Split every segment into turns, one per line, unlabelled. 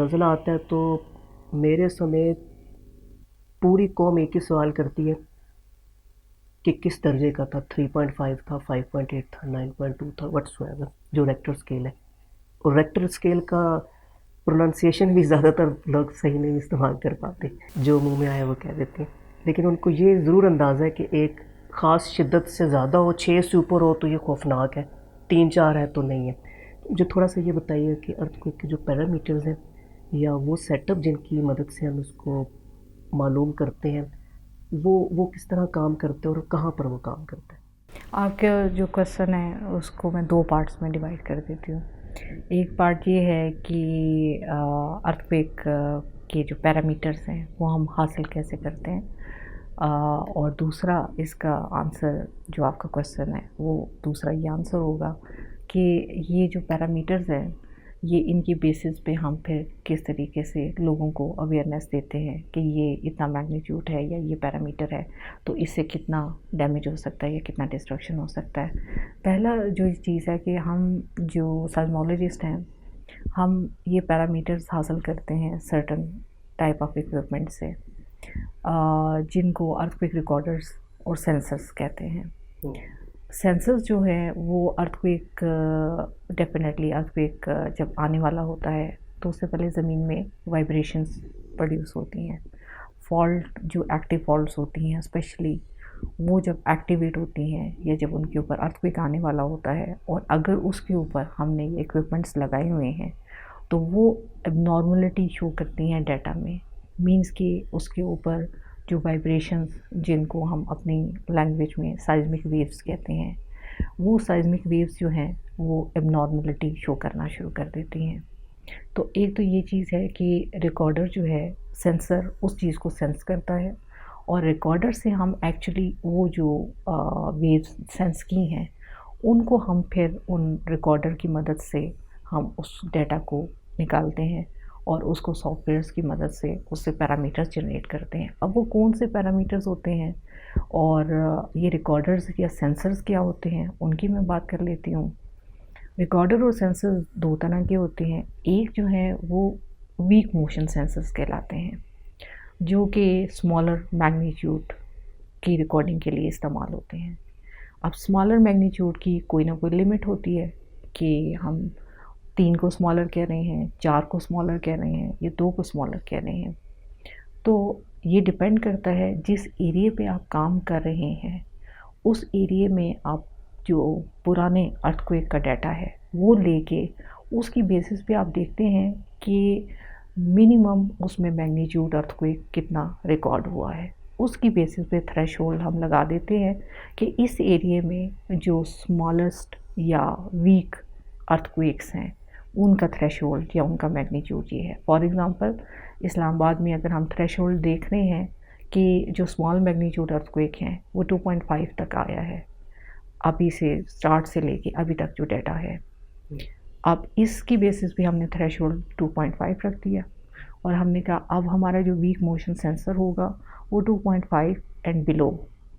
ज़लज़ला आता है तो मेरे समेत पूरी कौम एक ही सवाल करती है कि किस दर्जे का था, 3.5 था, 5.8 था, 9.2 था, व्हाट्सएवर जो रेक्टर स्केल है। और रेक्टर स्केल का प्रोनाउंसिएशन भी ज़्यादातर लोग सही नहीं इस्तेमाल कर पाते, जो मुंह में आया वो कह देते हैं। लेकिन उनको ये ज़रूर अंदाज़ा है कि एक ख़ास शिद्दत से ज़्यादा हो, 6 से ऊपर हो तो ये खौफनाक है, 3-4 है तो नहीं है। मुझे थोड़ा सा ये बताइए कि अर्थक्वेक के जो पैरामीटर्स हैं या वो सेटअप जिनकी मदद से हम इसको मालूम करते हैं, वो किस तरह काम करते हैं और कहाँ पर वो काम करते हैं?
आपका जो क्वेश्चन है उसको मैं 2 पार्ट्स में डिवाइड कर देती हूँ। एक पार्ट ये है कि अर्थक्वेक के जो पैरामीटर्स हैं वो हम हासिल कैसे करते हैं, और दूसरा इसका आंसर जो आपका क्वेश्चन है वो दूसरा ये आंसर होगा कि ये जो पैरामीटर्स हैं ये इनकी बेसिस पे हम फिर किस तरीके से लोगों को अवेयरनेस देते हैं कि ये इतना मैग्नीट्यूड है या ये पैरामीटर है तो इससे कितना डैमेज हो सकता है या कितना डिस्ट्रक्शन हो सकता है। पहला जो चीज़ है कि हम जो साइज़मोलॉजिस्ट हैं हम ये पैरामीटर्स हासिल करते हैं सर्टन टाइप ऑफ इक्विपमेंट से, जिनको अर्थक्वेक रिकॉर्डर्स और सेंसर्स कहते हैं। सेंसर्स जो है वो अर्थक्वेक डेफिनेटली अर्थक्वेक जब आने वाला होता है तो उससे पहले ज़मीन में वाइब्रेशंस प्रोड्यूस होती हैं। फॉल्ट जो एक्टिव फॉल्ट्स होती हैं स्पेशली वो जब एक्टिवेट होती हैं या जब उनके ऊपर अर्थक्वेक आने वाला होता है और अगर उसके ऊपर हमने ये इक्विपमेंट्स लगाए हुए हैं तो वो एबनॉर्मलिटी शो करती हैं डाटा में। मीन्स कि उसके ऊपर जो वाइब्रेशंस जिनको हम अपनी लैंग्वेज में साइज़मिक वेव्स कहते हैं, वो साइज़मिक वेव्स जो हैं वो एबनॉर्मलिटी शो करना शुरू कर देती हैं। तो एक तो ये चीज़ है कि रिकॉर्डर जो है सेंसर उस चीज़ को सेंस करता है और रिकॉर्डर से हम एक्चुअली वो जो वेव्स सेंस की हैं उनको हम फिर उन रिकॉर्डर की मदद से हम उस डेटा को निकालते हैं और उसको सॉफ्टवेयर्स की मदद से उससे पैरामीटर्स जनरेट करते हैं। अब वो कौन से पैरामीटर्स होते हैं और ये रिकॉर्डर्स या सेंसर्स क्या होते हैं उनकी मैं बात कर लेती हूँ। रिकॉर्डर और सेंसर्स 2 तरह के होते हैं। एक जो है वो वीक मोशन सेंसर्स कहलाते हैं जो कि स्मॉलर मैग्नीट्यूड की रिकॉर्डिंग के लिए इस्तेमाल होते हैं। अब स्मॉलर मैग्नीट्यूड की कोई ना कोई लिमिट होती है कि हम 3 को स्मॉलर कह रहे हैं, 4 को स्मॉलर कह रहे हैं या 2 को स्मॉलर कह रहे हैं। तो ये डिपेंड करता है जिस एरिया पे आप काम कर रहे हैं उस एरिया में आप जो पुराने अर्थक्वेक का डाटा है वो लेके उसकी बेसिस पे आप देखते हैं कि मिनिमम उसमें मैग्नीट्यूड अर्थक्वेक कितना रिकॉर्ड हुआ है। उसकी बेसिस पे थ्रेशोल्ड हम लगा देते हैं कि इस एरिया में जो स्मॉलेस्ट या वीक अर्थक्वेक्स हैं उनका थ्रेशोल्ड या उनका मैग्नीट्यूड ये है। फॉर एग्ज़ाम्पल इस्लामाबाद में अगर हम थ्रेशोल्ड देख रहे हैं कि जो स्मॉल मैग्नीट्यूड अर्थक्वेक हैं वो 2.5 तक आया है अभी से स्टार्ट से लेके अभी तक जो डाटा है। अब इसकी बेसिस पे हमने थ्रेशोल्ड 2.5 रख दिया और हमने कहा अब हमारा जो वीक मोशन सेंसर होगा वो 2.5 एंड बिलो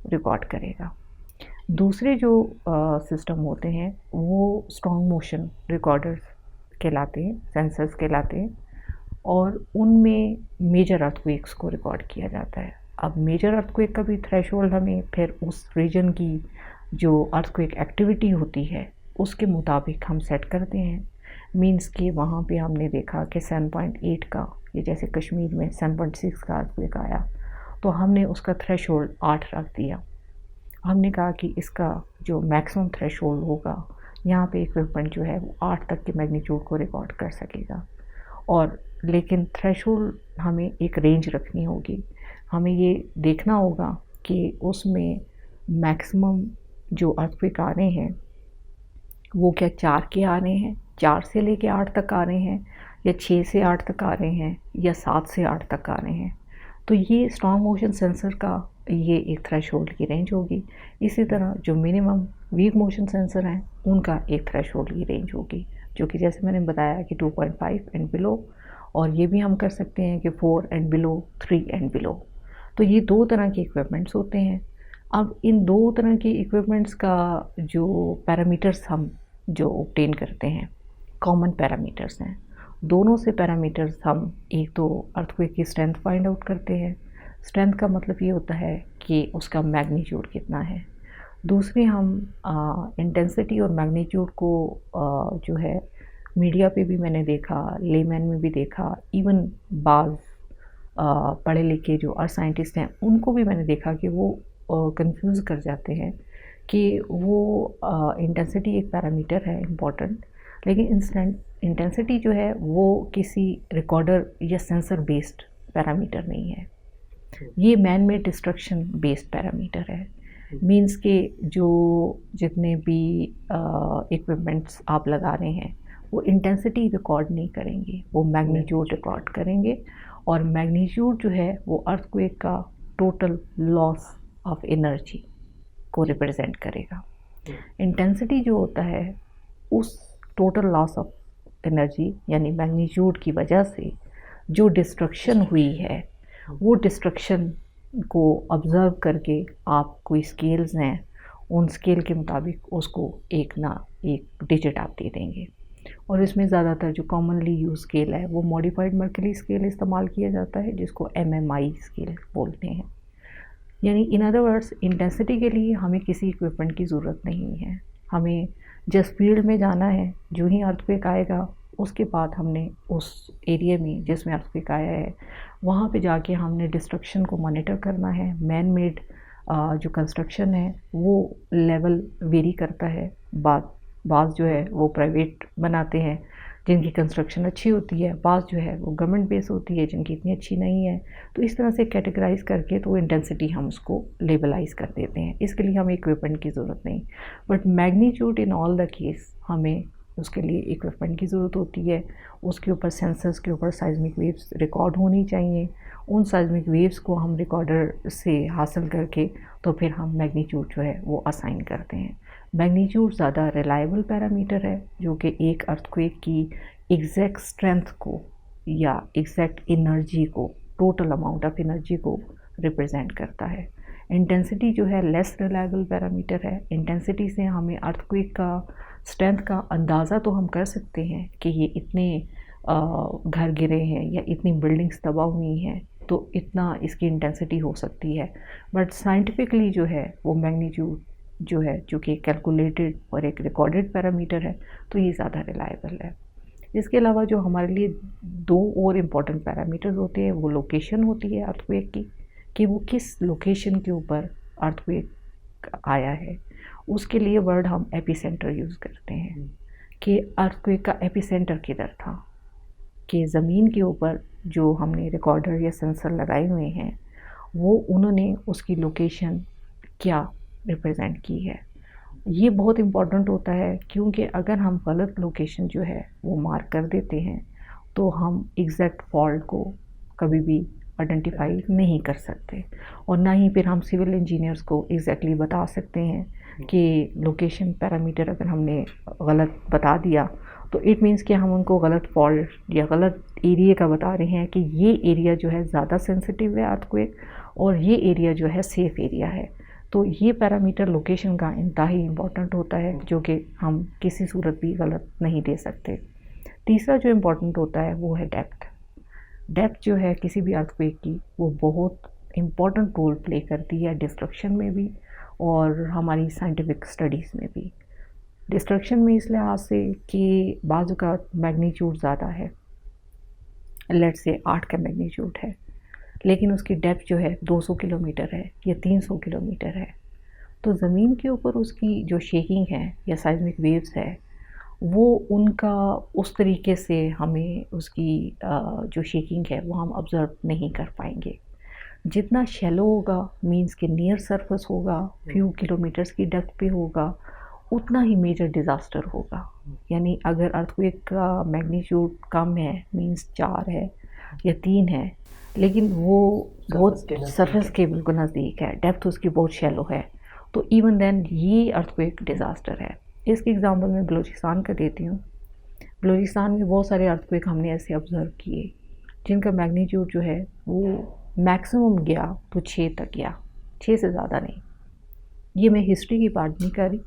रिकॉर्ड करेगा। दूसरे जो सिस्टम होते हैं वो स्ट्रॉन्ग मोशन रिकॉर्डर्स कहलाते हैं, सेंसर्स कहलाते हैं और उनमें मेजर अर्थक्वेक्स को रिकॉर्ड किया जाता है। अब मेजर अर्थक्वेक का भी थ्रेशोल्ड हमें फिर उस रीजन की जो अर्थक्वेक एक्टिविटी होती है उसके मुताबिक हम सेट करते हैं। मीन्स कि वहाँ पे हमने देखा कि 7.8 का या जैसे कश्मीर में 7.6 का अर्थक्वेक आया तो हमने उसका थ्रेशोल्ड 8 रख दिया। हमने कहा कि इसका जो मैक्सिमम थ्रेशोल्ड होगा यहाँ पे इक्विपमेंट जो है वो 8 तक के मैग्नीट्यूड को रिकॉर्ड कर सकेगा। और लेकिन थ्रेशोल्ड हमें एक रेंज रखनी होगी। हमें ये देखना होगा कि उसमें मैक्सिमम जो अर्थक्वेक आ रहे हैं वो क्या 4 के आ रहे हैं, 4 से लेके 8 तक आ रहे हैं या 6 से 8 तक आ रहे हैं या 7 से 8 तक आ रहे हैं। तो ये स्ट्रॉन्ग मोशन सेंसर का ये एक थ्रेशोल्ड की रेंज होगी। इसी तरह जो मिनिमम वीक मोशन सेंसर हैं उनका एक थ्रेशोल्ड की रेंज होगी जो कि जैसे मैंने बताया कि 2.5 एंड बिलो, और ये भी हम कर सकते हैं कि 4 एंड बिलो, 3 एंड बिलो। तो ये 2 तरह के इक्विपमेंट्स होते हैं। अब इन 2 तरह के इक्विपमेंट्स का जो पैरामीटर्स हम जो ऑब्टेन करते हैं कॉमन पैरामीटर्स हैं दोनों से पैरामीटर्स हम एक तो अर्थक्वेक की स्ट्रेंथ फाइंड आउट करते हैं। स्ट्रेंथ का मतलब ये होता है कि उसका मैग्नीट्यूड कितना है। दूसरी हम इंटेंसिटी और मैग्नीट्यूड को जो है मीडिया पे भी मैंने देखा, लेमैन में भी देखा, इवन बाज़ पढ़े लिखे जो अर्थ साइंटिस्ट हैं उनको भी मैंने देखा कि वो कंफ्यूज कर जाते हैं कि वो इंटेंसिटी एक पैरामीटर है इम्पॉर्टेंट, लेकिन इंटेंसिटी जो है वो किसी रिकॉर्डर या सेंसर बेस्ड पैरामीटर नहीं है, ये man made destruction based parameter है। मीन्स के जो जितने भी इक्विपमेंट्स आप लगा रहे हैं वो इंटेंसिटी रिकॉर्ड नहीं करेंगे, वो मैग्नीट्यूड रिकॉर्ड करेंगे, और मैग्नीट्यूड जो है वो अर्थक्वेक का टोटल लॉस ऑफ एनर्जी को रिप्रेजेंट करेगा। इंटेंसिटी जो होता है उस टोटल लॉस ऑफ एनर्जी यानी मैग्नीट्यूड की वजह से जो डिस्ट्रक्शन हुई है वो डिस्ट्रक्शन को ऑब्ज़र्व करके आप कोई स्केल्स हैं उन स्केल के मुताबिक उसको एक डिजिट आप दे देंगे। और इसमें ज़्यादातर जो कॉमनली यूज स्केल है वो मॉडिफाइड मर्करी स्केल इस्तेमाल किया जाता है जिसको MMI स्केल बोलते हैं। यानी इन अदर वर्ड्स इंटेंसिटी के लिए हमें किसी इक्विपमेंट की ज़रूरत नहीं है, हमें जिस फील्ड में जाना है जो ही अर्थक्वेक आएगा उसके बाद हमने उस एरिया में जिसमें अर्थक्वेक आया है वहाँ पे जाके हमने डिस्ट्रक्शन को मॉनिटर करना है। मैन मेड जो कंस्ट्रक्शन है वो लेवल वेरी करता है, बाज़ जो है वो प्राइवेट बनाते हैं जिनकी कंस्ट्रक्शन अच्छी होती है, बाज़ जो है वो गवर्नमेंट बेस होती है जिनकी इतनी अच्छी नहीं है। तो इस तरह से कैटेगराइज करके तो इंटेंसिटी हम उसको लेबलाइज कर देते हैं, इसके लिए हमें इक्विपमेंट की ज़रूरत नहीं। But magnitude in all the case हमें उसके लिए इक्विपमेंट की ज़रूरत होती है, उसके ऊपर सेंसर्स के ऊपर साइज़मिक वेव्स रिकॉर्ड होनी चाहिए, उन साइज़मिक वेव्स को हम रिकॉर्डर से हासिल करके तो फिर हम मैग्नीट्यूड जो है वो असाइन करते हैं। मैग्नीट्यूड ज़्यादा रिलायबल पैरामीटर है जो कि एक अर्थक्वेक की एग्जैक्ट स्ट्रेंथ को या एग्जैक्ट एनर्जी को, टोटल अमाउंट ऑफ एनर्जी को रिप्रेजेंट करता है। इंटेंसिटी जो है लेस रिलायबल पैरामीटर है। इंटेंसिटी से हमें अर्थक्वेक का स्ट्रेंथ का अंदाज़ा तो हम कर सकते हैं कि ये इतने घर गिरे हैं या इतनी बिल्डिंग्स तबाह हुई हैं तो इतना इसकी इंटेंसिटी हो सकती है, बट साइंटिफिकली जो है वो मैग्नीट्यूड जो है जो कि कैलकुलेटेड और एक रिकॉर्डेड पैरामीटर है तो ये ज़्यादा रिलायबल है। इसके अलावा जो हमारे लिए दो और इम्पॉर्टेंट पैरामीटर्स होते हैं वो लोकेशन होती है अर्थक्वेक की, कि वो किस लोकेशन के ऊपर अर्थक्वेक आया है। उसके लिए वर्ड हम एपिसेंटर यूज़ करते हैं कि अर्थक्वेक का एपिसेंटर किधर था, कि ज़मीन के ऊपर जो हमने रिकॉर्डर या सेंसर लगाए हुए हैं वो उन्होंने उसकी लोकेशन क्या रिप्रेजेंट की है। ये बहुत इम्पॉर्टेंट होता है क्योंकि अगर हम गलत लोकेशन जो है वो मार्क कर देते हैं तो हम एग्जैक्ट फॉल्ट को कभी भी आइडेंटिफाई नहीं कर सकते, और ना ही फिर हम सिविल इंजीनियर्स को एग्जैक्टली बता सकते हैं कि लोकेशन पैरामीटर अगर हमने गलत बता दिया तो इट मीन्स कि हम उनको गलत फॉल्ट या गलत एरिया का बता रहे हैं कि ये एरिया जो है ज़्यादा सेंसिटिव है अर्थक्वेक और ये एरिया जो है सेफ़ एरिया है। तो ये पैरामीटर लोकेशन का इंतहाई इम्पॉर्टेंट होता है जो कि हम किसी सूरत भी गलत नहीं दे सकते। तीसरा जो इम्पॉर्टेंट होता है वो है डेप्थ जो है किसी भी अर्थक्वेक की वो बहुत इम्पॉर्टेंट रोल प्ले करती है डिस्ट्रक्शन में भी और हमारी साइंटिफिक स्टडीज़ में भी। डिस्ट्रक्शन में इस लिहाज से कि बाज़ का मैग्नीट्यूड ज़्यादा है, लेट से 8 का मैग्नीट्यूड है लेकिन उसकी डेप्थ जो है 200 किलोमीटर है या 300 किलोमीटर है, तो ज़मीन के ऊपर उसकी जो शेकिंग है या साइज़मिक वेव्स है वो उनका उस तरीके से हमें उसकी जो शेकिंग है वो हम ऑब्ज़र्व नहीं कर पाएंगे। जितना शैलो होगा मींस के नियर सरफेस होगा, फ्यू किलोमीटर्स की डेप्थ पे होगा, उतना ही मेजर डिज़ास्टर होगा। यानी अगर अर्थक्वेक का मैग्नीट्यूड कम है मींस 4 है या 3 है लेकिन वो बहुत सरफेस के बिल्कुल नज़दीक है, डेप्थ उसकी बहुत शैलो है, तो इवन देन ये अर्थक्वेक डिज़ास्टर है। इसकी एग्जांपल मैं बलूचिस्तान का देती हूँ। बलूचिस्तान में बहुत सारे अर्थक्वेक हमने ऐसे ऑब्ज़र्व किए जिनका मैग्नीट्यूड जो है वो मैक्सिमम गया तो 6 तक गया, 6 से ज़्यादा नहीं। ये मैं हिस्ट्री की बात नहीं कर रही,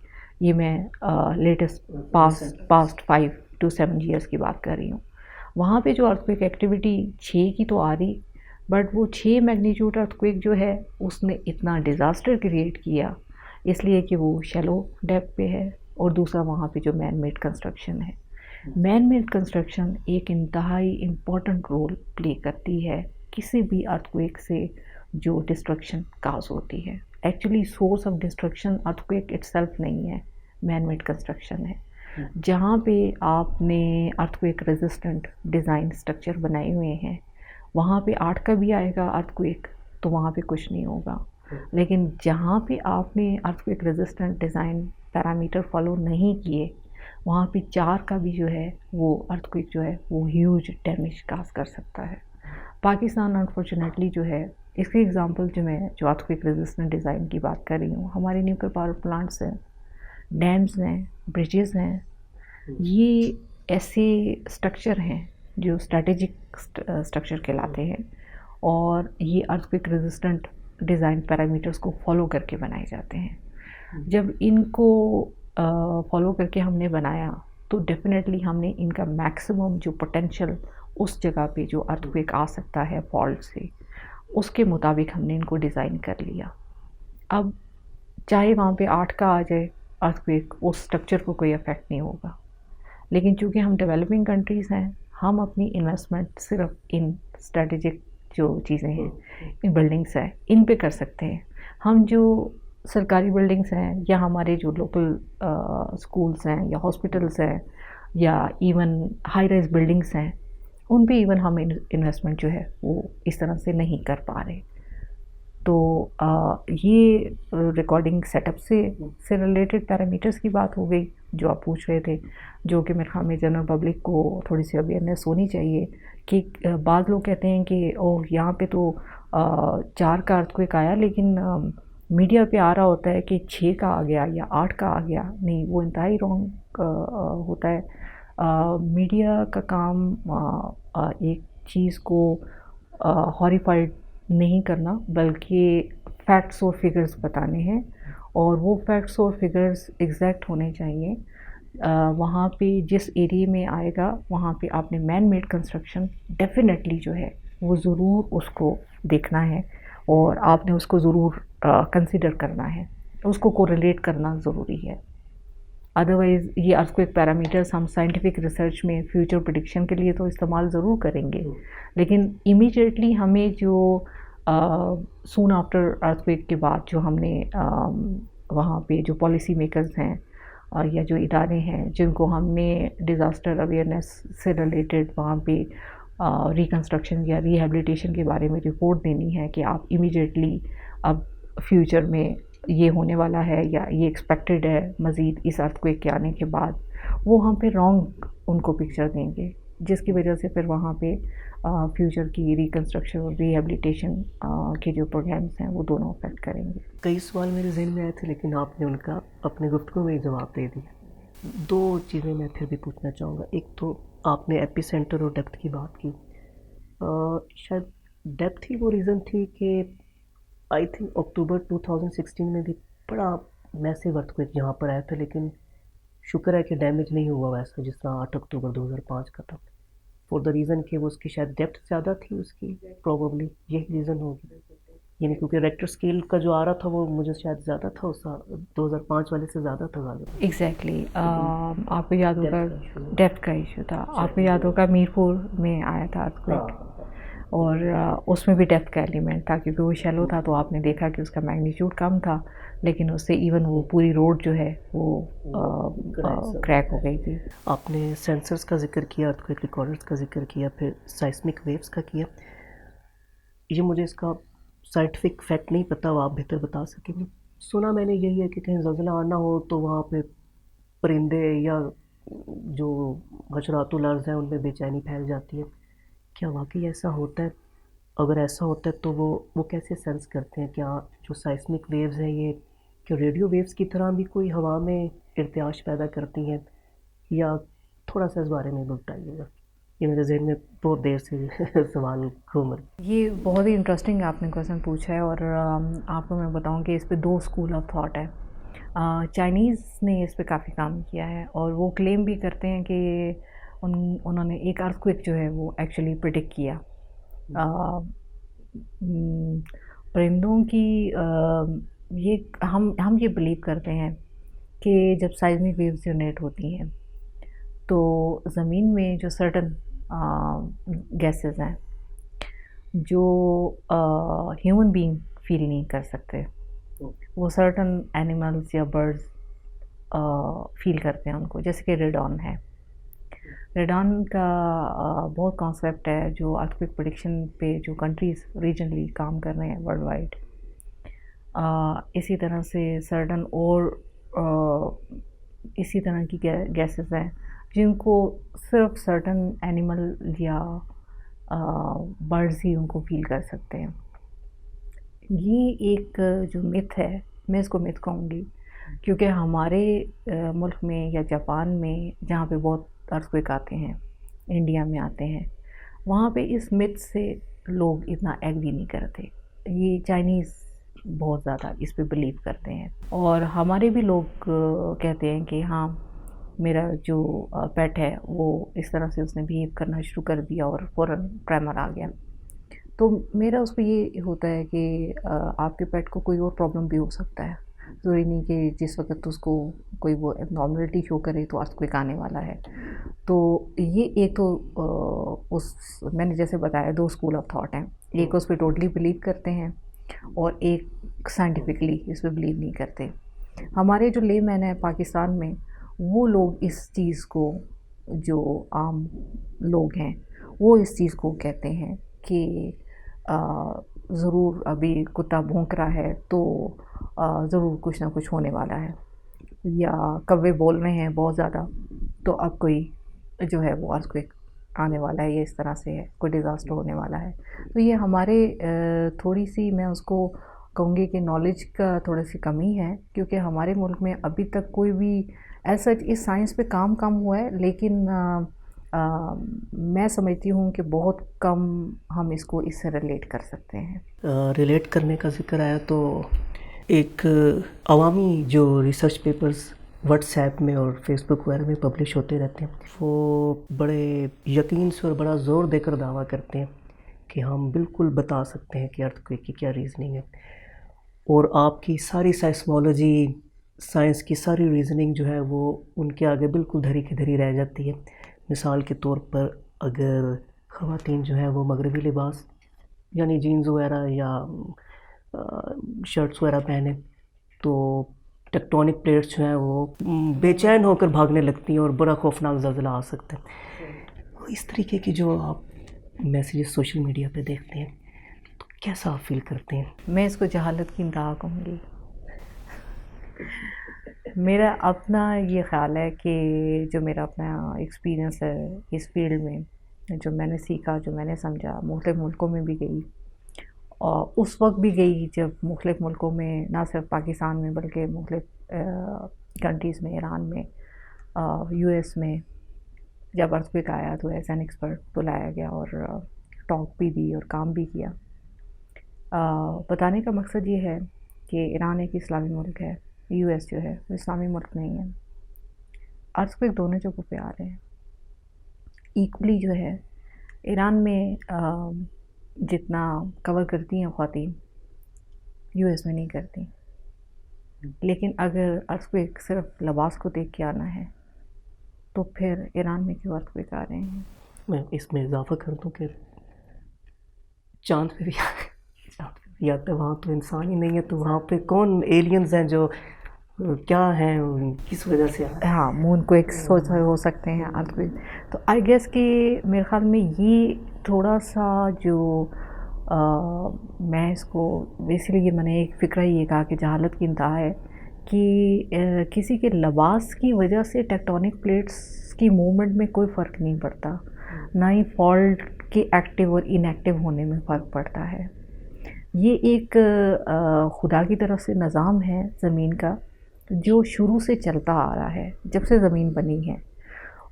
ये मैं लेटेस्ट पास्ट 5 to 7 ईयर्स की बात कर रही हूँ। वहाँ पे जो अर्थक्वेक एक्टिविटी 6 की तो आ रही, बट वो 6 मैग्नीट्यूड अर्थक्वेक जो है उसने इतना डिज़ास्टर क्रिएट किया, इसलिए कि वो शैलो डेप्थ पे है। और दूसरा वहाँ पे जो मैन मेड कंस्ट्रक्शन है, मैन मेड कंस्ट्रक्शन एक इंतहाई इम्पॉर्टेंट रोल प्ले करती है किसी भी अर्थक्वेक से जो डिस्ट्रक्शन काज होती है। Actually source of destruction earthquake itself नहीं है, मैन मेड कंस्ट्रक्शन है। जहाँ पे आपने अर्थक्वेक रेजिस्टेंट डिज़ाइन स्ट्रक्चर बनाए हुए हैं, वहाँ पे 8 का भी आएगा अर्थक्वेक तो वहाँ पे कुछ नहीं होगा। लेकिन जहाँ पे आपने earthquake resistant design parameter follow नहीं किए, वहाँ पे 4 का भी जो है वो अर्थक्वेक जो है वो ह्यूज डैमेज काज कर सकता है। पाकिस्तान अनफॉर्चुनेटली जो है, इसके एग्जांपल जो अर्थक्वेक रेजिस्टेंट डिज़ाइन की बात कर रही हूँ, हमारे न्यूक्लियर पावर प्लांट्स हैं, डैम्स हैं, ब्रिजेस हैं, ये ऐसे स्ट्रक्चर हैं जो स्ट्रैटेजिक स्ट्रक्चर कहलाते हैं और ये अर्थक्वेक रेजिस्टेंट डिज़ाइन पैरामीटर्स को फॉलो करके बनाए जाते हैं। जब इनको फॉलो करके हमने बनाया तो डेफिनेटली हमने इनका मैक्सिमम जो पोटेंशियल उस जगह पे जो अर्थक्वेक आ सकता है फॉल्ट से, उसके मुताबिक हमने इनको डिज़ाइन कर लिया। अब चाहे वहाँ पे 8 का आ जाए अर्थक्वेक, उस स्ट्रक्चर को कोई अफेक्ट नहीं होगा। लेकिन चूँकि हम डेवलपिंग कंट्रीज़ हैं, हम अपनी इन्वेस्टमेंट सिर्फ इन स्ट्रेटेजिक जो चीज़ें हैं, इन बिल्डिंग्स हैं, इन पे कर सकते हैं। हम जो सरकारी बिल्डिंग्स हैं या हमारे जो लोकल स्कूल्स हैं या हॉस्पिटल्स हैं या इवन हाई राइज बिल्डिंग्स हैं, उन पे इवन हम इन्वेस्टमेंट जो है वो इस तरह से नहीं कर पा रहे। तो ये रिकॉर्डिंग सेटअप से रिलेटेड पैरामीटर्स की बात हो गई जो आप पूछ रहे थे, जो कि मेरे ख्याल में जनरल पब्लिक को थोड़ी सी अवेयरनेस होनी चाहिए कि बाद लोग कहते हैं कि ओह यहाँ पे तो 4 का अर्थक्वेक आया, लेकिन मीडिया पे आ रहा होता है कि 6 का आ गया या 8 का आ गया। नहीं, वो इंतहाई रॉन्ग होता है। मीडिया का काम एक चीज़ को हॉरिफाइड नहीं करना, बल्कि फैक्ट्स और फिगर्स बताने हैं, और वो फैक्ट्स और फिगर्स एग्जैक्ट होने चाहिए। वहाँ पे जिस एरिया में आएगा वहाँ पे आपने मैन मेड कंस्ट्रक्शन डेफिनेटली जो है वो ज़रूर उसको देखना है और आपने उसको ज़रूर कंसिडर करना है, उसको कोरिलेट करना ज़रूरी है। अदरवाइज़ ये अर्थक्वेक पैरामीटर्स हम साइंटिफिक रिसर्च में फ्यूचर प्रेडिक्शन के लिए तो इस्तेमाल ज़रूर करेंगे, लेकिन इमीडिएटली हमें जो सून आफ्टर अर्थक्वेक के बाद जो हमने वहाँ पे जो पॉलिसी मेकर्स हैं या जो इदारे हैं जिनको हमने डिज़ास्टर अवेयरनेस से रिलेटेड वहाँ पे रिकन्स्ट्रक्शन या रिहेबिलिटेशन के बारे में रिपोर्ट देनी है कि आप इमीडिएटली अब फ्यूचर में ये होने वाला है या ये एक्सपेक्टेड है मज़ीद इस अर्थक्वेक के आने के बाद, वो हम पे रॉन्ग उनको पिक्चर देंगे, जिसकी वजह से फिर वहाँ पे फ्यूचर की रिकन्स्ट्रक्शन और रिहेबिलिटेशन के जो प्रोग्राम्स हैं वो दोनों अफेक्ट करेंगे।
कई सवाल मेरे जहन में आए थे लेकिन आपने उनका अपने गुफ्तगू में ही जवाब दे दिया। 2 चीज़ें मैं फिर भी पूछना चाहूँगा। एक तो आपने एपिसेंटर और डेप्थ की बात की। शायद डेप्थ ही वो रीज़न थी कि आई थिंक अक्टूबर 2016 में भी बड़ा मैसिव अर्थक्वेक यहाँ पर आया था, लेकिन शुक्र है कि डैमेज नहीं हुआ वैसा जिस तरह 8 अक्टूबर 2005 का था, फॉर द रीज़न कि वो उसकी शायद डेप्थ ज़्यादा थी उसकी, प्रोबेबली यही रीज़न होगी। यानी क्योंकि रेक्टर स्केल का जो आ रहा था वो मुझे शायद ज़्यादा था, उस 2005 वाले से ज़्यादा था ज़्यादा।
एग्जैक्टली आपको याद होगा डेप्थ का इशू था। आपको याद होगा मीरपुर में आया था अर्थक्वेक और उसमें भी डेप्थ का एलिमेंट था, क्योंकि वो शैलो था तो आपने देखा कि उसका मैग्नीट्यूड कम था, लेकिन उससे इवन वो पूरी रोड जो है वो क्रैक हो गई थी।
आपने सेंसर्स का जिक्र किया, अर्थक्वेक रिकॉर्डर्स का जिक्र किया, फिर साइस्मिक वेव्स का किया। ये मुझे इसका साइंटिफिक फैक्ट नहीं पता, वो आप बेहतर बता सकेंगे। सुना मैंने यही है कि कहीं ज़लज़ला आना हो तो वहाँ पे परिंदे या जो हशरातुल अर्ज़ हैं उनमें बेचैनी फैल जाती है। क्या वाकई ऐसा होता है? अगर ऐसा होता है तो वो कैसे सेंस करते हैं? क्या जो साइस्मिक वेव्स हैं ये क्या रेडियो वेव्स की तरह भी कोई हवा में इर्तियाश पैदा करती हैं, या थोड़ा सा इस बारे में बताइएगा। ये मेरे जहन में बहुत देर से सवाल घूम रहे।
ये बहुत ही इंटरेस्टिंग आपने क्वेश्चन पूछा है और आपको मैं बताऊं कि इस पे 2 स्कूल ऑफ थॉट है। चाइनीज़ ने इस पे काफ़ी काम किया है और वो क्लेम भी करते हैं कि उन्होंने एक अर्थक्वेक जो है वो एक्चुअली प्रिडिक्ट किया। परिंदों की ये हम ये बिलीव करते हैं कि जब साइज़मिक वेव्स जनरेट होती हैं तो ज़मीन में जो सर्टन गैसेस हैं जो ह्यूमन बीइंग फील नहीं कर सकते, वो सर्टन एनिमल्स या बर्ड्स फील करते हैं उनको, जैसे कि रेडॉन है। रेडॉन का बहुत कॉन्सेप्ट है जो अर्थक्वेक प्रेडिक्शन पे जो कंट्रीज़ रीजनली काम कर रहे हैं वर्ल्ड वाइड। इसी तरह से सर्टन और इसी तरह की गैसेस हैं जिनको सिर्फ सर्टन एनिमल या बर्ड्स ही उनको फील कर सकते हैं। ये एक जो मिथ है, मैं इसको मिथ कहूँगी, क्योंकि हमारे मुल्क में या जापान में जहाँ पे बहुत अर्थक्वेक आते हैं, इंडिया में आते हैं, वहाँ पे इस मिथ से लोग इतना एग्री नहीं करते। ये चाइनीज़ बहुत ज़्यादा इस पे बिलीव करते हैं और हमारे भी लोग कहते हैं कि हाँ, मेरा जो पेट है वो इस तरह से उसने बिहेव करना शुरू कर दिया और फ़ौरन ट्रेमर आ गया। तो मेरा उस पे ये होता है कि आपके पेट को कोई और प्रॉब्लम भी हो सकता है। ज़रूरी नहीं कि जिस वक़्त उसको कोई वो एबनॉर्मलिटी शो करे तो अर्थक्वेक आने वाला है। तो ये एक तो उस मैंने जैसे बताया 2 स्कूल ऑफ थॉट हैं। एक उस पे टोटली बिलीव करते हैं और एक साइंटिफिकली इस पे बिलीव नहीं करते। हमारे जो लेमैन है पाकिस्तान में, वो लोग इस चीज़ को, जो आम लोग हैं, वो इस चीज़ को कहते हैं कि ज़रूर अभी कुत्ता भौंक रहा है तो ज़रूर कुछ ना कुछ होने वाला है, या कौवे बोल रहे हैं बहुत ज़्यादा तो अब कोई जो है वो अर्थक्वेक आने वाला है, या इस तरह से है, कोई डिज़ास्टर होने वाला है। तो ये हमारे थोड़ी सी, मैं उसको कहूँगी कि नॉलेज का थोड़ी सी कमी है, क्योंकि हमारे मुल्क में अभी तक कोई भी ऐसा इस साइंस पे काम हुआ है, लेकिन मैं समझती हूँ कि बहुत कम हम इसको इससे रिलेट कर सकते हैं।
रिलेट करने का ज़िक्र आया तो एक अवामी जो रिसर्च पेपर्स व्हाट्सएप में और फेसबुक वगैरह में पब्लिश होते रहते हैं, वो बड़े यकीन से और बड़ा ज़ोर देकर दावा करते हैं कि हम बिल्कुल बता सकते हैं कि अर्थक्वेक की क्या रीज़निंग है, और आपकी सारी साइस्मोलॉजी, साइंस की सारी रीज़निंग जो है वो उनके आगे बिल्कुल धरी की धरी रह जाती है। मिसाल के तौर पर अगर ख़वातीन जो है वो मगरबी लिबास यानी जीन्स वगैरह या शर्ट्स वगैरह पहने तो टेक्टोनिक प्लेट्स जो हैं वो बेचैन होकर भागने लगती हैं और बड़ा खौफनाक ज़लज़ला आ सकता है। इस तरीके की जो आप मैसेजेस सोशल मीडिया पे देखते हैं तो कैसा आप फील करते हैं?
मैं इसको जहालत की इंतहा कहूँगी। मेरा अपना ये ख़्याल है कि जो मेरा अपना एक्सपीरियंस है इस फील्ड में, जो मैंने सीखा, जो मैंने समझा, मुख्तलिफ़ मुल्कों में भी गई और उस वक्त भी गई जब मुख्तलिफ़ मुल्कों में, ना सिर्फ पाकिस्तान में बल्कि मुख्तलिफ़ कंट्रीज़ में, ईरान में, यूएस में, जब अर्थक्वेक आया तो एज एन एक्सपर्ट बुलाया गया और टॉक भी दी और काम भी किया। बताने का मकसद ये है कि ईरान एक इस्लामी मुल्क है, यूएस जो है वो इस्लामी मुल्क नहीं है। अर्थक्वेक दोनों जगहों पे आ रहे हैं इक्वली। जो है ईरान में जितना कवर करती हैं ख़वातीन, यूएस में नहीं करती। लेकिन अगर अर्थक्वेक सिर्फ लिबास को देख के आना है तो फिर ईरान में क्यों अर्थक्वेक आ रहे हैं?
मैं इसमें इजाफ़ा कर दूं कि चाँद पे भी आते, वहाँ तो इंसान ही नहीं है, तो वहाँ पे कौन एलियंस हैं जो क्या हैं, किस वजह से?
हाँ, मून को एक सोच हो सकते हैं अर्थक्वेक। तो आई गेस कि मेरे ख़्याल में ये थोड़ा सा जो मैं इसको इसीलिए मैंने एक फ़िक्रा ये कहा कि जहालत की इंतहा है कि किसी के लिबास की वजह से टेक्टोनिक प्लेट्स की मूवमेंट में कोई फ़र्क नहीं पड़ता, ना ही फॉल्ट के एक्टिव और इनएक्टिव होने में फ़र्क पड़ता है। ये एक खुदा की तरफ से निज़ाम है ज़मीन का, जो शुरू से चलता आ रहा है जब से ज़मीन बनी है।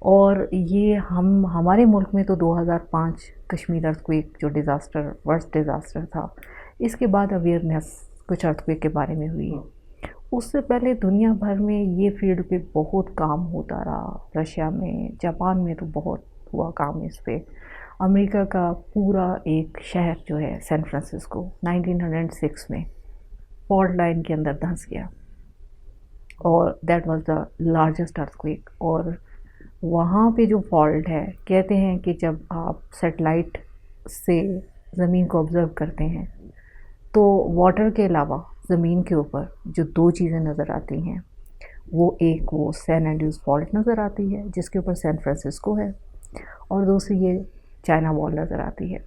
और ये हमारे मुल्क में तो 2005 कश्मीर अर्थक्वेक जो डिज़ास्टर, वर्स्ट डिज़ास्टर था, इसके बाद अवेयरनेस कुछ अर्थक्वेक के बारे में हुई। उससे पहले दुनिया भर में ये फील्ड पे बहुत काम होता रहा। रशिया में, जापान में तो बहुत हुआ काम इस पे। अमेरिका का पूरा एक शहर जो है सैन फ्रांसिस्को 1906 में फॉल्ट लाइन के अंदर धंस गया और that was the largest earthquake. और वहाँ पे जो फॉल्ट है, कहते हैं कि जब आप सैटेलाइट से ज़मीन को ऑब्ज़र्व करते हैं तो वाटर के अलावा ज़मीन के ऊपर जो दो चीज़ें नज़र आती हैं, वो सैन एंड्रयूज़ फॉल्ट नज़र आती है जिसके ऊपर सैन फ्रांसिस्को है, और दूसरी ये चाइना वॉल नज़र आती है।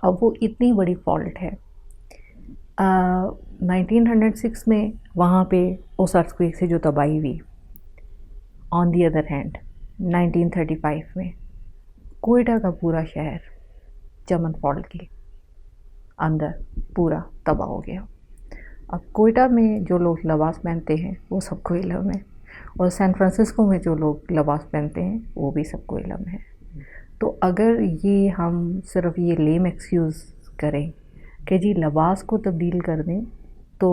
अब वो इतनी बड़ी फॉल्ट है। 1906 में वहाँ पे उस अर्थक्वेक से जो तबाही हुई, ऑन दी अदर हैंड 1935 में कोयटा का पूरा शहर चमन फॉल्ट के अंदर पूरा तबाह हो गया। अब कोयटा में जो लोग लिबास पहनते हैं वो सबको इल्म है, और सैन फ्रांसिस्को में जो लोग लिबास पहनते हैं वो भी सबको इल्म है। तो अगर ये हम सिर्फ ये लेम एक्सक्यूज़ करें कि जी लिबास को तब्दील कर दें तो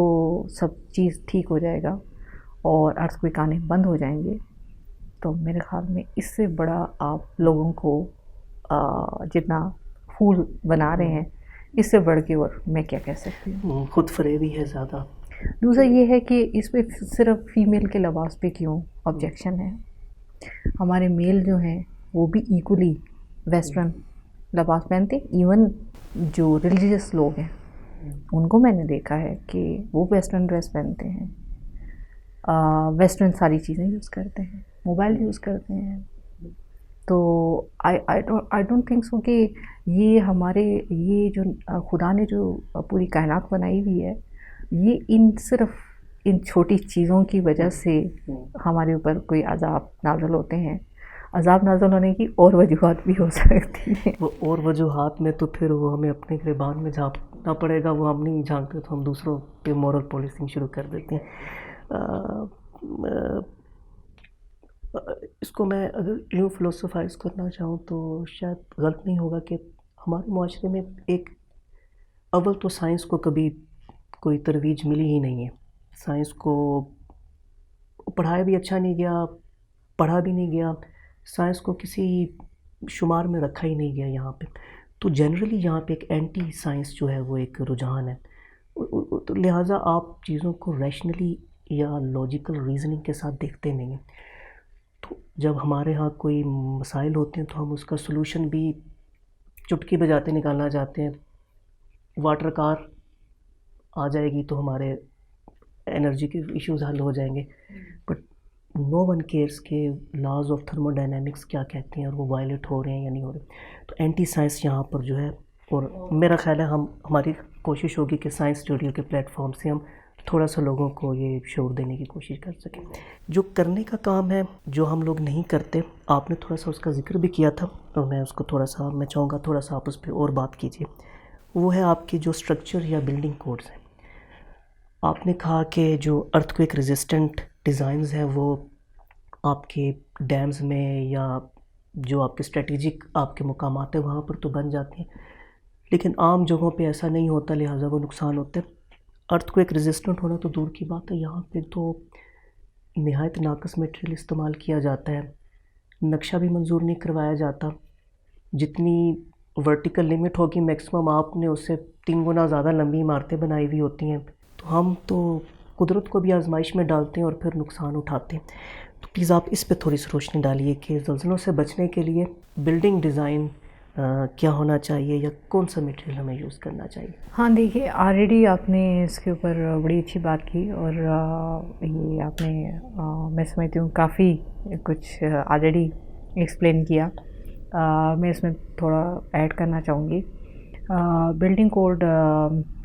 सब चीज़ ठीक हो जाएगा और अर्थक्वेक आने बंद हो जाएंगे, तो मेरे ख्याल में इससे बड़ा आप लोगों को जितना फूल बना रहे हैं, इससे बढ़ के और मैं क्या कह सकती हूँ।
खुद फरेबी है ज़्यादा।
दूसरा ये है कि इस पे सिर्फ फीमेल के लिबास पे क्यों ऑब्जेक्शन है। हमारे मेल जो हैं वो भी इक्वली वेस्टर्न लिबास पहनते, इवन जो रिलीजियस लोग हैं उनको मैंने देखा है कि वो वेस्टर्न ड्रेस पहनते हैं, वेस्टर्न सारी चीज़ें यूज़ करते हैं, मोबाइल यूज़ करते हैं। तो आई डोंट थिंक सो कि ये हमारे ये जो खुदा ने जो पूरी कायनात बनाई हुई है, ये सिर्फ इन छोटी चीज़ों की वजह से हमारे ऊपर कोई अज़ाब नाज़िल होते हैं। अज़ाब नाज़िल होने की और वजूहात भी हो सकती हैं।
वो और वजूहात में तो फिर वो हमें अपने गिरबान में झांकना पड़ेगा। वो हम नहीं झांकते तो हम दूसरों पे मॉरल पॉलिसिंग शुरू कर देते हैं। इसको मैं अगर यूँ फ़िलोसोफाइज़ करना चाहूँ तो शायद गलत नहीं होगा कि हमारे मुआशरे में एक अव्वल तो साइंस को कभी कोई तरवीज मिली ही नहीं है। साइंस को पढ़ाया भी अच्छा नहीं गया, पढ़ा भी नहीं गया, साइंस को किसी शुमार में रखा ही नहीं गया यहाँ पे। तो जनरली यहाँ पे एक एंटी साइंस जो है वो एक रुझान है। तो लिहाजा आप चीज़ों को रैशनली या लॉजिकल रीज़निंग के साथ देखते नहीं हैं। तो जब हमारे यहाँ कोई मसाइल होते हैं तो हम उसका सलूशन भी चुटकी बजाते निकालना चाहते हैं। वाटर कार आ जाएगी तो हमारे एनर्जी के इश्यूज़ हल हो जाएंगे, बट नो वन केयर्स के लॉज ऑफ थर्मोडायनेमिक्स क्या कहते हैं और वो वायलेट हो रहे हैं या नहीं हो रहे। तो एंटी साइंस यहाँ पर जो है, और मेरा ख्याल है हमारी कोशिश होगी कि साइंस स्टूडियो के प्लेटफॉर्म से हम थोड़ा सा लोगों को ये शोर देने की कोशिश कर सकें। जो करने का काम है, जो हम लोग नहीं करते, आपने थोड़ा सा उसका जिक्र भी किया था, तो मैं उसको मैं चाहूँगा थोड़ा सा आप उस पर और बात कीजिए। वो है आपकी जो स्ट्रक्चर या बिल्डिंग कोड्स हैं। आपने कहा कि जो अर्थक्वेक रेजिस्टेंट डिज़ाइंस हैं वो आपके डैम्स में या जो आपके स्ट्रेटेजिक आपके मुकामात हैं वहाँ पर तो बन जाते हैं, लेकिन आम जगहों पे ऐसा नहीं होता, लिहाजा वो नुकसान होते हैं। अर्थक्वेक रेजिस्टेंट होना तो दूर की बात है, यहाँ पे तो निहायत नाकस मटेरियल इस्तेमाल किया जाता है, नक्शा भी मंजूर नहीं करवाया जाता। जितनी वर्टिकल लिमिट होगी मैक्सिमम, आपने उससे 3 गुना ज़्यादा लंबी इमारतें बनाई हुई होती हैं। तो हम तो कुदरत को भी आजमाइश में डालते हैं और फिर नुकसान उठाते हैं। तो प्लीज़ आप इस पे थोड़ी सी रोशनी डालिए कि ज़लज़लों से बचने के लिए बिल्डिंग डिज़ाइन क्या होना चाहिए या कौन सा मटेरियल हमें यूज़ करना चाहिए।
हाँ देखिए, ऑलरेडी आपने इसके ऊपर बड़ी अच्छी बात की, और ये आपने मैं समझती हूँ काफ़ी कुछ ऑलरेडी एक्सप्लेन किया। मैं इसमें थोड़ा ऐड करना चाहूँगी। बिल्डिंग कोड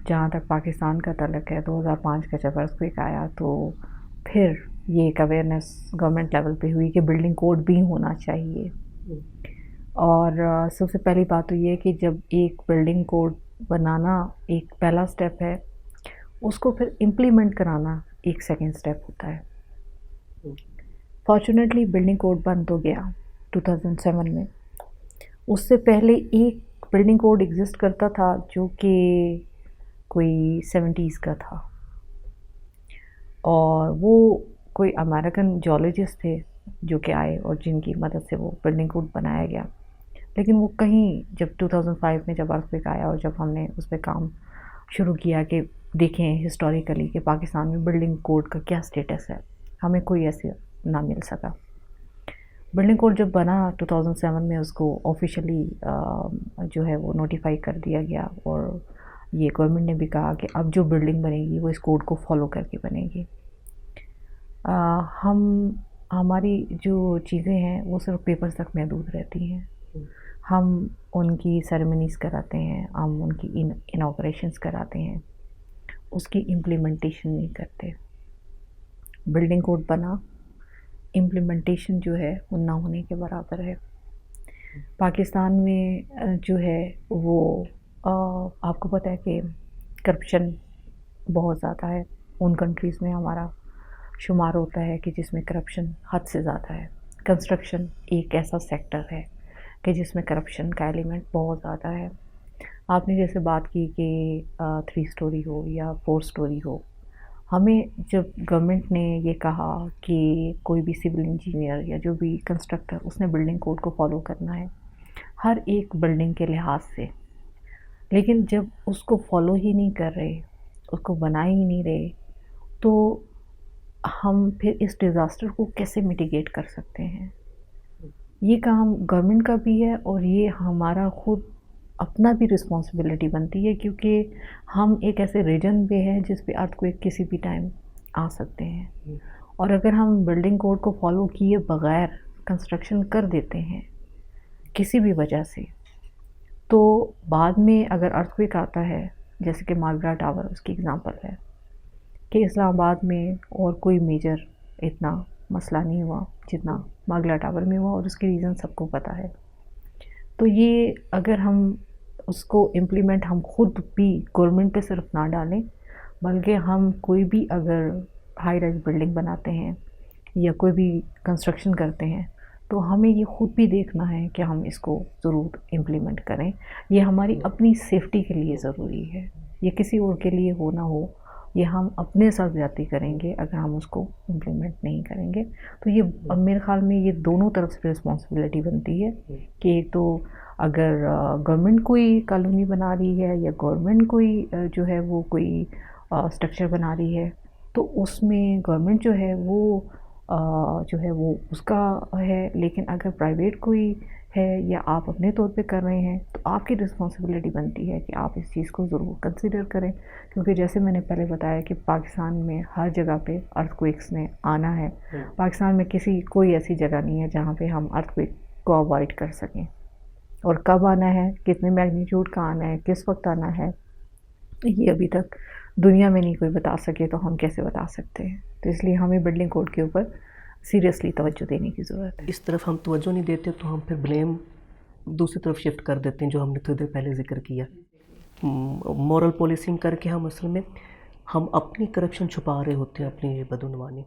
जहाँ तक पाकिस्तान का तल्लुक़ है, 2005 का जब अर्थक्वेक आया तो फिर ये एक अवेयरनेस गवर्नमेंट लेवल पे हुई कि बिल्डिंग कोड भी होना चाहिए। और सबसे पहली बात तो ये है कि जब एक बिल्डिंग कोड बनाना एक पहला स्टेप है, उसको फिर इम्प्लीमेंट कराना एक सेकंड स्टेप होता है। फॉर्चुनेटली बिल्डिंग कोड बन तो गया 2007 में। उससे पहले एक बिल्डिंग कोड एग्जिस्ट करता था जो कि कोई 70s का था। और वो कोई अमेरिकन जियोलॉजिस्ट थे जो कि आए और जिनकी मदद से वो बिल्डिंग कोड बनाया गया। लेकिन वो कहीं जब 2005 में जब अर्थक्वेक आया और जब हमने उस पर काम शुरू किया कि देखें हिस्टोरिकली कि पाकिस्तान में बिल्डिंग कोड का क्या स्टेटस है, हमें कोई ऐसे ना मिल सका। बिल्डिंग कोड जब बना 2007 में उसको ऑफिशियली जो है वो नोटिफाई कर दिया गया और ये गवर्नमेंट ने भी कहा कि अब जो बिल्डिंग बनेगी वो इस कोड को फॉलो करके बनेगी। हम हमारी जो चीज़ें हैं वो सिर्फ पेपर्स तक महदूद रहती हैं। हम उनकी सेरेमनीज़ कराते हैं, हम उनकी इनॉग्रेशंस कराते हैं, उसकी इम्प्लीमेंटेशन नहीं करते। बिल्डिंग कोड बना, इम्प्लीमेंटेशन जो है वो ना होने के बराबर है। पाकिस्तान में जो है वो आपको पता है कि करप्शन बहुत ज़्यादा है। उन कंट्रीज़ में हमारा शुमार होता है कि जिसमें करप्शन हद से ज़्यादा है। कंस्ट्रक्शन एक ऐसा सेक्टर है कि जिसमें करप्शन का एलिमेंट बहुत ज़्यादा है। आपने जैसे बात की कि 3 स्टोरी हो या 4 स्टोरी हो, हमें जब गवर्नमेंट ने ये कहा कि कोई भी सिविल इंजीनियर या जो भी कंस्ट्रक्टर उसने बिल्डिंग कोड को फॉलो करना है हर एक बिल्डिंग के लिहाज से, लेकिन जब उसको फॉलो ही नहीं कर रहे, उसको बना ही नहीं रहे, तो हम फिर इस डिज़ास्टर को कैसे मिटिगेट कर सकते हैं? ये काम गवर्नमेंट का भी है और ये हमारा खुद अपना भी रिस्पॉन्सिबिलिटी बनती है, क्योंकि हम एक ऐसे रीजन पे हैं जिस पे अर्थक्वेक किसी भी टाइम आ सकते हैं। और अगर हम बिल्डिंग कोड को फॉलो किए बगैर कंस्ट्रक्शन कर देते हैं किसी भी वजह से, तो बाद में अगर अर्थक्वेक आता है, जैसे कि मागरा टावर उसकी एग्ज़ाम्पल है कि इस्लामाबाद में और कोई मेजर इतना मसला नहीं हुआ जितना मागला टावर में हुआ, और उसके रीज़न सबको पता है। तो ये अगर हम उसको इम्प्लीमेंट हम खुद भी गवर्नमेंट पे सिर्फ ना डालें, बल्कि हम कोई भी अगर हाई राइज बिल्डिंग बनाते हैं या कोई भी कंस्ट्रक्शन करते हैं तो हमें ये खुद भी देखना है कि हम इसको ज़रूर इम्प्लीमेंट करें। ये हमारी अपनी सेफ्टी के लिए ज़रूरी है, ये किसी और के लिए हो ना हो, ये हम अपने साथ ज़्यादती करेंगे अगर हम उसको इम्प्लीमेंट नहीं करेंगे। तो ये अब मेरे ख़्याल में ये दोनों तरफ से रिस्पॉन्सिबिलिटी बनती है कि एक तो अगर गवर्नमेंट कोई कॉलोनी बना रही है या गवर्नमेंट कोई जो है वो कोई स्ट्रक्चर बना रही है, तो उसमें गवर्नमेंट जो है वो जो है वो उसका है, लेकिन अगर प्राइवेट कोई है या आप अपने तौर पे कर रहे हैं तो आपकी रिस्पॉन्सिबिलिटी बनती है कि आप इस चीज़ को ज़रूर कंसिडर करें। क्योंकि जैसे मैंने पहले बताया कि पाकिस्तान में हर जगह पे अर्थक्वेक्स ने आना है। पाकिस्तान में कोई ऐसी जगह नहीं है जहाँ पे हम अर्थक्वेक को अवॉइड कर सकें, और कब आना है, कितने मैग्नीट्यूड का आना है, किस वक्त आना है, ये अभी तक दुनिया में नहीं कोई बता सके, तो हम कैसे बता सकते हैं। तो इसलिए हमें बिल्डिंग कोड के ऊपर सीरियसली तवज्जो देने की ज़रूरत है।
इस तरफ हम तवज्जो नहीं देते तो हम फिर ब्लेम दूसरी तरफ शिफ्ट कर देते हैं, जो हमने थोड़ी देर पहले जिक्र किया। मॉरल पॉलिसिंग करके हम असल में हम अपनी करप्शन छुपा रहे होते हैं, अपनी बदगुमानी।